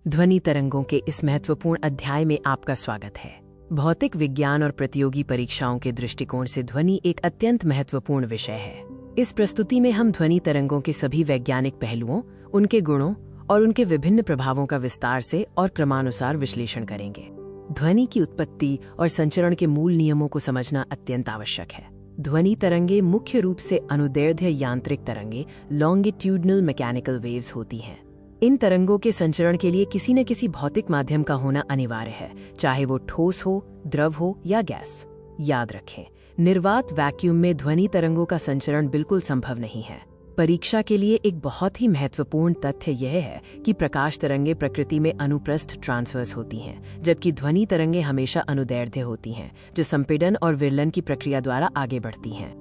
ध्वनि तरंगों के इस महत्वपूर्ण अध्याय में आपका स्वागत है। भौतिक विज्ञान और प्रतियोगी परीक्षाओं के दृष्टिकोण से ध्वनि एक अत्यंत महत्वपूर्ण विषय है। इस प्रस्तुति में हम ध्वनि तरंगों के सभी वैज्ञानिक पहलुओं, उनके गुणों और उनके विभिन्न प्रभावों का विस्तार से और क्रमानुसार विश्लेषण करेंगे। ध्वनि की उत्पत्ति और संचरण के मूल नियमों को समझना अत्यंत आवश्यक है। ध्वनि तरंगे मुख्य रूप से अनुदैर्ध्य यांत्रिक तरंगे लॉन्गिट्यूडनल मैकेनिकल वेव्स होती हैं। इन तरंगों के संचरण के लिए किसी न किसी भौतिक माध्यम का होना अनिवार्य है, चाहे वो ठोस हो, द्रव हो या गैस। याद रखें, निर्वात वैक्यूम में ध्वनि तरंगों का संचरण बिल्कुल संभव नहीं है। परीक्षा के लिए एक बहुत ही महत्वपूर्ण तथ्य यह है कि प्रकाश तरंगे प्रकृति में अनुप्रस्थ ट्रांसवर्स होती हैं, जबकि ध्वनि तरंगे हमेशा अनुदैर्ध्य होती हैं, जो संपीड़न और विरलन की प्रक्रिया द्वारा आगे बढ़ती हैं।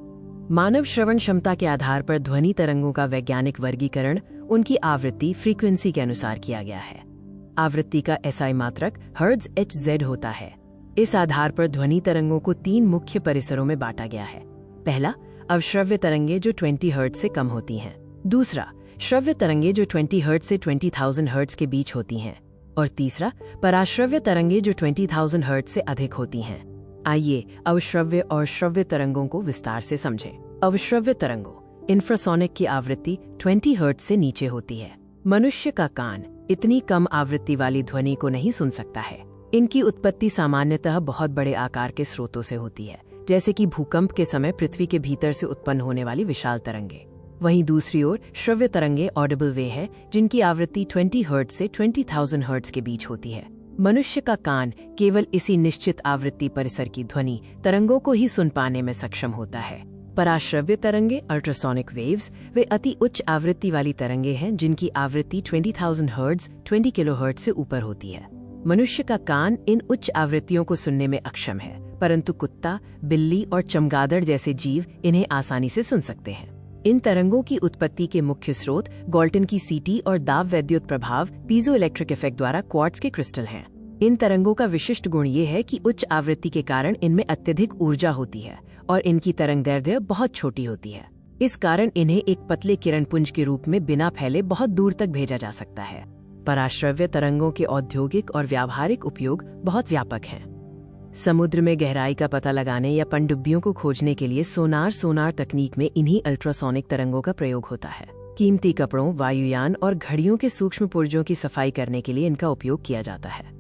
मानव श्रवण क्षमता के आधार पर ध्वनि तरंगों का वैज्ञानिक वर्गीकरण उनकी आवृत्ति फ्रीक्वेंसी के अनुसार किया गया है। आवृत्ति का एसआई मात्रक हर्ट्ज HZ होता है। इस आधार पर ध्वनि तरंगों को 3 मुख्य परिसरों में बांटा गया है। पहला, अवश्रव्य तरंगे जो 20 हर्ट्ज से कम होती हैं। दूसरा, श्रव्य तरंगे जो 20 हर्ट्ज से 20,000 हर्ट्ज के बीच होती हैं। और तीसरा, पराश्रव्य तरंगे जो 20,000 हर्ट्ज से अधिक होती हैं। आइए अवश्रव्य और श्रव्य तरंगों को विस्तार से समझें। अवश्रव्य तरंगों इंफ्रासोनिक की आवृत्ति 20 हर्ट्ज से नीचे होती है। मनुष्य का कान इतनी कम आवृत्ति वाली ध्वनि को नहीं सुन सकता है। इनकी उत्पत्ति सामान्यतः बहुत बड़े आकार के स्रोतों से होती है, जैसे कि भूकंप के समय पृथ्वी के भीतर से उत्पन्न होने वाली विशाल तरंगे। वहीं दूसरी ओर श्रव्य तरंगे ऑडिबल वे हैं, जिनकी आवृत्ति 20 हर्ट्ज से 20,000 हर्ट्ज के बीच होती है। मनुष्य का कान केवल इसी निश्चित आवृत्ति परिसर की ध्वनि तरंगों को ही सुन पाने में सक्षम होता है। पराश्रव्य तरंगे अल्ट्रासोनिक वेव्स वे अति उच्च आवृत्ति वाली तरंगे हैं, जिनकी आवृत्ति 20,000 हर्ट्ज 20 किलोहर्ट्ज से ऊपर होती है। मनुष्य का कान इन उच्च आवृत्तियों को सुनने में अक्षम है, परंतु कुत्ता, बिल्ली और चमगादड़ जैसे जीव इन्हें आसानी से सुन सकते हैं। इन तरंगों की उत्पत्ति के मुख्य स्रोत गॉल्टन की सीटी और दाब वैद्युत प्रभाव पीजो इलेक्ट्रिक इफेक्ट द्वारा क्वार्ट्ज के क्रिस्टल हैं। इन तरंगों का विशिष्ट गुण ये है कि उच्च आवृत्ति के कारण इनमें अत्यधिक ऊर्जा होती है और इनकी तरंगदैर्ध्य बहुत छोटी होती है। इस कारण इन्हें एक पतले किरणपुंज के रूप में बिना फैले बहुत दूर तक भेजा जा सकता है। पराश्रव्य तरंगों के औद्योगिक और व्यावहारिक उपयोग बहुत व्यापक हैं। समुद्र में गहराई का पता लगाने या पनडुब्बियों को खोजने के लिए सोनार तकनीक में इन्हीं अल्ट्रासोनिक तरंगों का प्रयोग होता है। कीमती कपड़ों, वायुयान और घड़ियों के सूक्ष्म पुर्जों की सफाई करने के लिए इनका उपयोग किया जाता है।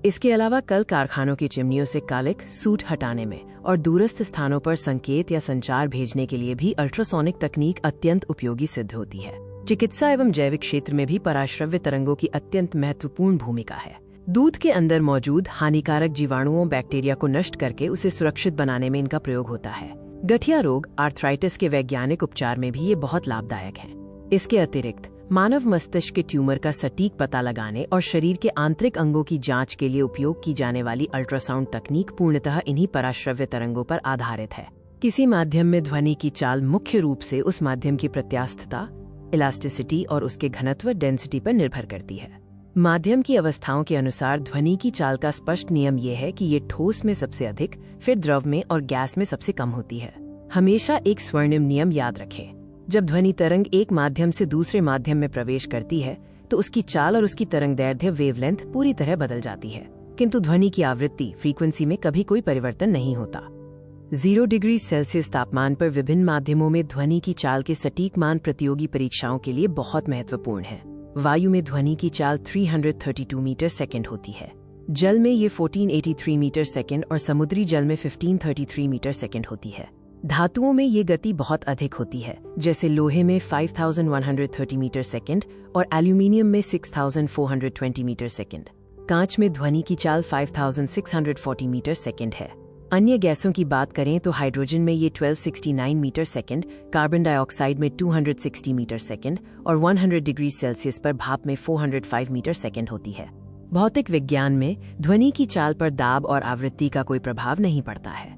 इसके अलावा कल कारखानों की चिमनियों से कालिक सूट हटाने में और दूरस्थ स्थानों पर संकेत या संचार भेजने के लिए भी अल्ट्रासोनिक तकनीक अत्यंत उपयोगी सिद्ध होती है। चिकित्सा एवं जैविक क्षेत्र में भी पराश्रव्य तरंगों की अत्यंत महत्वपूर्ण भूमिका है। दूध के अंदर मौजूद हानिकारक जीवाणुओं, बैक्टीरिया को नष्ट करके उसे सुरक्षित बनाने में इनका प्रयोग होता है। गठिया रोग, आर्थराइटिस के वैज्ञानिक उपचार में भी ये बहुत लाभदायक है। इसके अतिरिक्त मानव मस्तिष्क के ट्यूमर का सटीक पता लगाने और शरीर के आंतरिक अंगों की जांच के लिए उपयोग की जाने वाली अल्ट्रासाउंड तकनीक पूर्णतः इन्हीं पराश्रव्य तरंगों पर आधारित है। किसी माध्यम में ध्वनि की चाल मुख्य रूप से उस माध्यम की प्रत्यास्थता, इलास्टिसिटी और उसके घनत्व डेंसिटी पर निर्भर करती है। माध्यम की अवस्थाओं के अनुसार ध्वनि की चाल का स्पष्ट नियम यह है कि ये ठोस में सबसे अधिक, फिर द्रव में और गैस में सबसे कम होती है। हमेशा एक स्वर्णिम नियम याद रखें, जब ध्वनि तरंग एक माध्यम से दूसरे माध्यम में प्रवेश करती है तो उसकी चाल और उसकी तरंगदैर्ध्य वेवलेंथ पूरी तरह बदल जाती है, किंतु ध्वनि की आवृत्ति फ्रीक्वेंसी में कभी कोई परिवर्तन नहीं होता। 0 डिग्री सेल्सियस तापमान पर विभिन्न माध्यमों में ध्वनि की चाल के सटीक मान प्रतियोगी परीक्षाओं के लिए बहुत महत्वपूर्ण है। वायु में ध्वनि की चाल 332 मीटर सेकेंड होती है, जल में ये 1483 मीटर सेकेंड और समुद्री जल में 1533 मीटर सेकेंड होती है। धातुओं में ये गति बहुत अधिक होती है, जैसे लोहे में 5130 मीटर सेकेंड और एल्यूमिनियम में 6420 मीटर सेकेंड। कांच में ध्वनि की चाल 5640 मीटर सेकेंड है। अन्य गैसों की बात करें तो हाइड्रोजन में ये 1269 मीटर सेकेंड, कार्बन डाइऑक्साइड में 260 मीटर सेकेंड और 100 डिग्री सेल्सियस पर भाप में 405 मीटर सेकेंड होती है। भौतिक विज्ञान में ध्वनि की चाल पर दाब और आवृत्ति का कोई प्रभाव नहीं पड़ता है।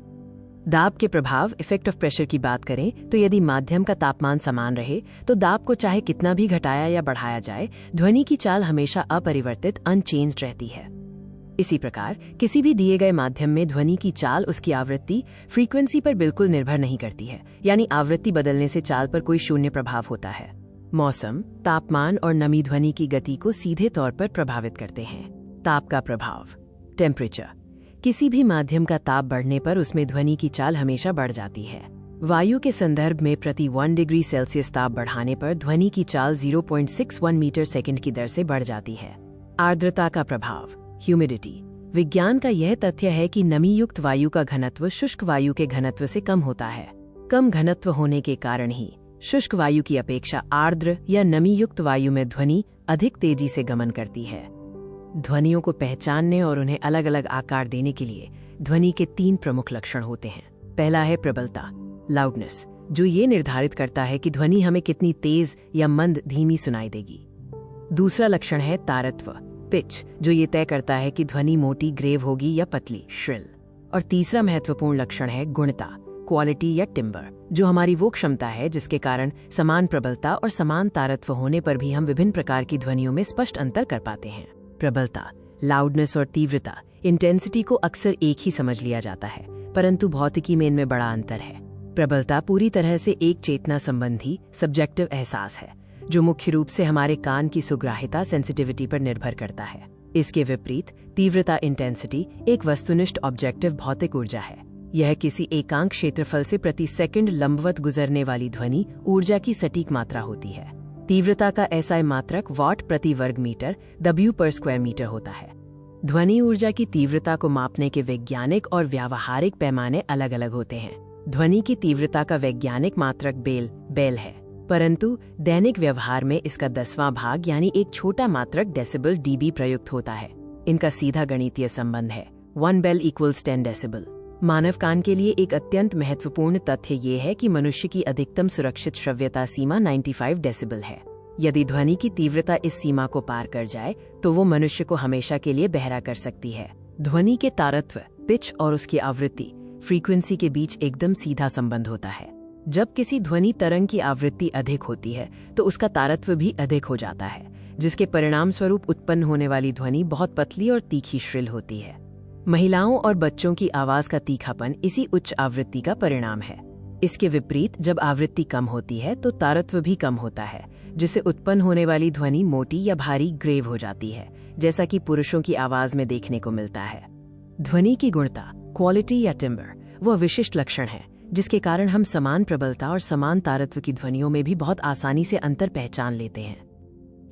दाब के प्रभाव, इफेक्ट ऑफ प्रेशर की बात करें तो यदि माध्यम का तापमान समान रहे तो दाब को चाहे कितना भी घटाया या बढ़ाया जाए, ध्वनि की चाल हमेशा अपरिवर्तित अनचेंज्ड रहती है। इसी प्रकार किसी भी दिए गए माध्यम में ध्वनि की चाल उसकी आवृत्ति फ्रीक्वेंसी पर बिल्कुल निर्भर नहीं करती है, यानी आवृत्ति बदलने से चाल पर कोई शून्य प्रभाव होता है। मौसम, तापमान और नमी ध्वनि की गति को सीधे तौर पर प्रभावित करते हैं। ताप का प्रभाव। टेम्परेचर। किसी भी माध्यम का ताप बढ़ने पर उसमें ध्वनि की चाल हमेशा बढ़ जाती है। वायु के संदर्भ में प्रति 1 डिग्री सेल्सियस ताप बढ़ाने पर ध्वनि की चाल 0.61 मीटर सेकंड की दर से बढ़ जाती है। आर्द्रता का प्रभाव। ह्यूमिडिटी। विज्ञान का यह तथ्य है कि नमी युक्त वायु का घनत्व शुष्क वायु के घनत्व से कम होता है। कम घनत्व होने के कारण ही शुष्क वायु की अपेक्षा आर्द्र या नमी युक्त वायु में ध्वनि अधिक तेजी से गमन करती है। ध्वनियों को पहचानने और उन्हें अलग अलग आकार देने के लिए ध्वनि के 3 प्रमुख लक्षण होते हैं। पहला है प्रबलता, लाउडनेस, जो ये निर्धारित करता है कि ध्वनि हमें कितनी तेज या मंद धीमी सुनाई देगी। दूसरा लक्षण है तारत्व, पिच, जो ये तय करता है कि ध्वनि मोटी ग्रेव होगी या पतली श्रिल। और तीसरा महत्वपूर्ण लक्षण है गुणता, क्वालिटी या टिम्बर, जो हमारी वो क्षमता है जिसके कारण समान प्रबलता और समान तारत्व होने पर भी हम विभिन्न प्रकार की ध्वनियों में स्पष्ट अंतर कर पाते हैं। प्रबलता, लाउडनेस और तीव्रता, इंटेंसिटी को अक्सर एक ही समझ लिया जाता है, परंतु भौतिकी में इनमें बड़ा अंतर है। प्रबलता पूरी तरह से एक चेतना संबंधी सब्जेक्टिव एहसास है, जो मुख्य रूप से हमारे कान की सुग्राह्यता सेंसिटिविटी पर निर्भर करता है। इसके विपरीत तीव्रता इंटेंसिटी एक वस्तुनिष्ठ ऑब्जेक्टिव भौतिक ऊर्जा है। यह किसी एकांक क्षेत्रफल से प्रति सेकंड लंबवत गुजरने वाली ध्वनि ऊर्जा की सटीक मात्रा होती है। तीव्रता का SI मात्रक वाट प्रति वर्ग मीटर W पर स्क्वायर मीटर होता है। ध्वनि ऊर्जा की तीव्रता को मापने के वैज्ञानिक और व्यावहारिक पैमाने अलग अलग होते हैं। ध्वनि की तीव्रता का वैज्ञानिक मात्रक बेल है, परंतु दैनिक व्यवहार में इसका 10वां भाग यानी एक छोटा मात्रक डेसिबल dB प्रयुक्त होता है। इनका सीधा गणितीय संबंध है 1 बेल = 10 डेसिबल। मानव कान के लिए एक अत्यंत महत्वपूर्ण तथ्य ये है कि मनुष्य की अधिकतम सुरक्षित श्रव्यता सीमा 95 डेसिबल है। यदि ध्वनि की तीव्रता इस सीमा को पार कर जाए तो वो मनुष्य को हमेशा के लिए बहरा कर सकती है। ध्वनि के तारत्व, पिच और उसकी आवृत्ति, फ्रीक्वेंसी के बीच एकदम सीधा संबंध होता है। जब किसी ध्वनि तरंग की आवृत्ति अधिक होती है तो उसका तारत्व भी अधिक हो जाता है, जिसके परिणाम स्वरूप उत्पन्न होने वाली ध्वनि बहुत पतली और तीखी श्रिल होती है। महिलाओं और बच्चों की आवाज का तीखापन इसी उच्च आवृत्ति का परिणाम है। इसके विपरीत जब आवृत्ति कम होती है तो तारत्व भी कम होता है, जिससे उत्पन्न होने वाली ध्वनि मोटी या भारी ग्रेव हो जाती है, जैसा कि पुरुषों की आवाज में देखने को मिलता है। ध्वनि की गुणता, क्वालिटी या टिम्बर, वह विशिष्ट लक्षण है जिसके कारण हम समान प्रबलता और समान तारत्व की ध्वनियों में भी बहुत आसानी से अंतर पहचान लेते हैं।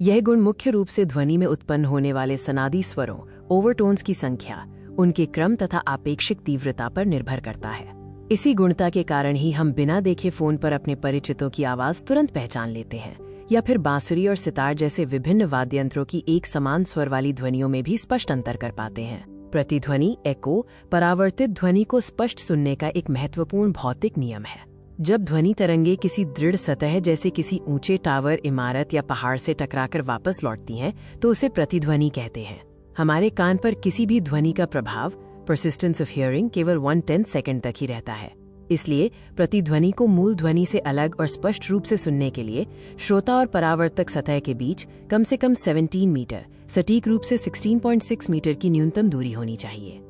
यह गुण मुख्य रूप से ध्वनि में उत्पन्न होने वाले सनादी स्वरों, ओवरटोन्स की संख्या, उनके क्रम तथा आपेक्षिक तीव्रता पर निर्भर करता है। इसी गुणता के कारण ही हम बिना देखे फोन पर अपने परिचितों की आवाज तुरंत पहचान लेते हैं, या फिर बांसुरी और सितार जैसे विभिन्न वाद्ययंत्रों की एक समान स्वर वाली ध्वनियों में भी स्पष्ट अंतर कर पाते हैं। प्रतिध्वनि, एको, परावर्तित ध्वनि को स्पष्ट सुनने का एक महत्वपूर्ण भौतिक नियम है। जब ध्वनि तरंगे किसी दृढ़ सतह जैसे किसी ऊंचे टावर, इमारत या पहाड़ से टकराकर वापस लौटती हैं, तो उसे प्रतिध्वनि कहते हैं। हमारे कान पर किसी भी ध्वनि का प्रभाव, परसिस्टेंस ऑफ हियरिंग, केवल 1/10 सेकंड तक ही रहता है। इसलिए प्रतिध्वनि को मूल ध्वनि से अलग और स्पष्ट रूप से सुनने के लिए श्रोता और परावर्तक सतह के बीच कम से कम 17 मीटर, सटीक रूप से 16.6 मीटर की न्यूनतम दूरी होनी चाहिए।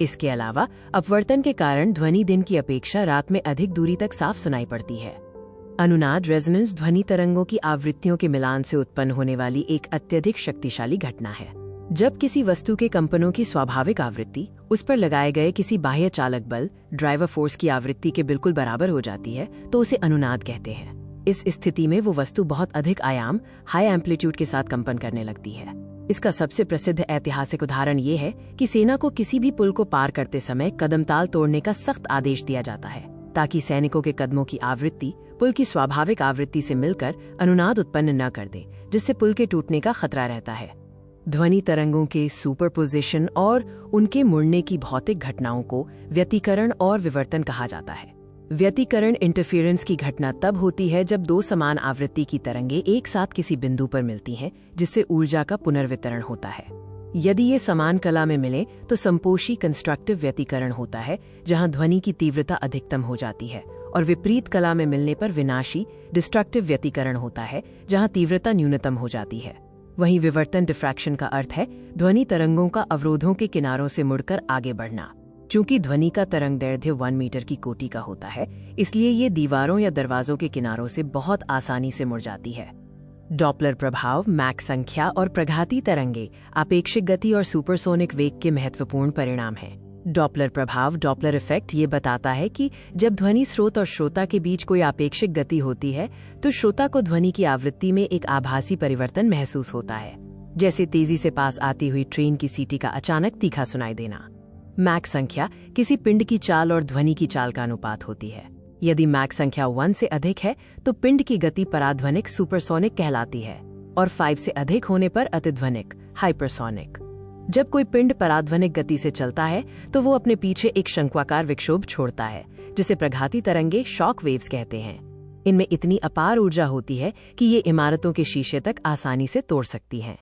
इसके अलावा अपवर्तन के कारण ध्वनि दिन की अपेक्षा रात में अधिक दूरी तक साफ सुनाई पड़ती है। अनुनाद, रेजोनेंस, ध्वनि तरंगों की आवृत्तियों के मिलान से उत्पन्न होने वाली एक अत्यधिक शक्तिशाली घटना है। जब किसी वस्तु के कंपनों की स्वाभाविक आवृत्ति उस पर लगाए गए किसी बाह्य चालक बल, ड्राइवर फोर्स की आवृत्ति के बिल्कुल बराबर हो जाती है तो उसे अनुनाद कहते हैं। इस स्थिति में वो वस्तु बहुत अधिक आयाम, हाई एम्पलीट्यूड के साथ कंपन करने लगती है। इसका सबसे प्रसिद्ध ऐतिहासिक उदाहरण ये है कि सेना को किसी भी पुल को पार करते समय कदमताल तोड़ने का सख्त आदेश दिया जाता है, ताकि सैनिकों के कदमों की आवृत्ति पुल की स्वाभाविक आवृत्ति से मिलकर अनुनाद उत्पन्न न कर दे, जिससे पुल के टूटने का खतरा रहता है। ध्वनि तरंगों के सुपरपोजिशन और उनके मुड़ने की भौतिक घटनाओं को व्यतिकरण और विवर्तन कहा जाता है। व्यतिकरण इंटरफेरेंस की घटना तब होती है जब दो समान आवृत्ति की तरंगें एक साथ किसी बिंदु पर मिलती हैं, जिससे ऊर्जा का पुनर्वितरण होता है। यदि ये समान कला में मिले तो संपोषी कंस्ट्रक्टिव व्यतिकरण होता है, जहां ध्वनि की तीव्रता अधिकतम हो जाती है, और विपरीत कला में मिलने पर विनाशी डिस्ट्रक्टिव व्यतिकरण होता है, जहां तीव्रता न्यूनतम हो जाती है। वहीं विवर्तन, डिफ्रैक्शन का अर्थ है ध्वनि तरंगों का अवरोधों के किनारों से मुड़कर आगे बढ़ना। चूंकि ध्वनि का तरंग दैर्ध्य 1 मीटर की कोटि का होता है, इसलिए ये दीवारों या दरवाजों के किनारों से बहुत आसानी से मुड़ जाती है। डॉपलर प्रभाव, मैक संख्या और प्रघाती तरंगे आपेक्षिक गति और सुपरसोनिक वेग के महत्वपूर्ण परिणाम हैं। डॉपलर प्रभाव, डॉपलर इफेक्ट, ये बताता है कि जब ध्वनि स्रोत और श्रोता के बीच कोई आपेक्षिक गति होती है तो श्रोता को ध्वनि की आवृत्ति में एक आभासी परिवर्तन महसूस होता है, जैसे तेजी से पास आती हुई ट्रेन की सीटी का अचानक तीखा सुनाई देना। मैक संख्या किसी पिंड की चाल और ध्वनि की चाल का अनुपात होती है। यदि मैक संख्या 1 से अधिक है तो पिंड की गति पराध्वनिक सुपरसोनिक कहलाती है और 5 से अधिक होने पर अतिध्वनिक हाइपरसोनिक। जब कोई पिंड पराध्वनिक गति से चलता है तो वो अपने पीछे एक शंक्वाकार विक्षोभ छोड़ता है, जिसे प्रघाती तरंगे, शॉक वेव्स कहते हैं। इनमें इतनी अपार ऊर्जा होती है कि ये इमारतों के शीशे तक आसानी से तोड़ सकती हैं।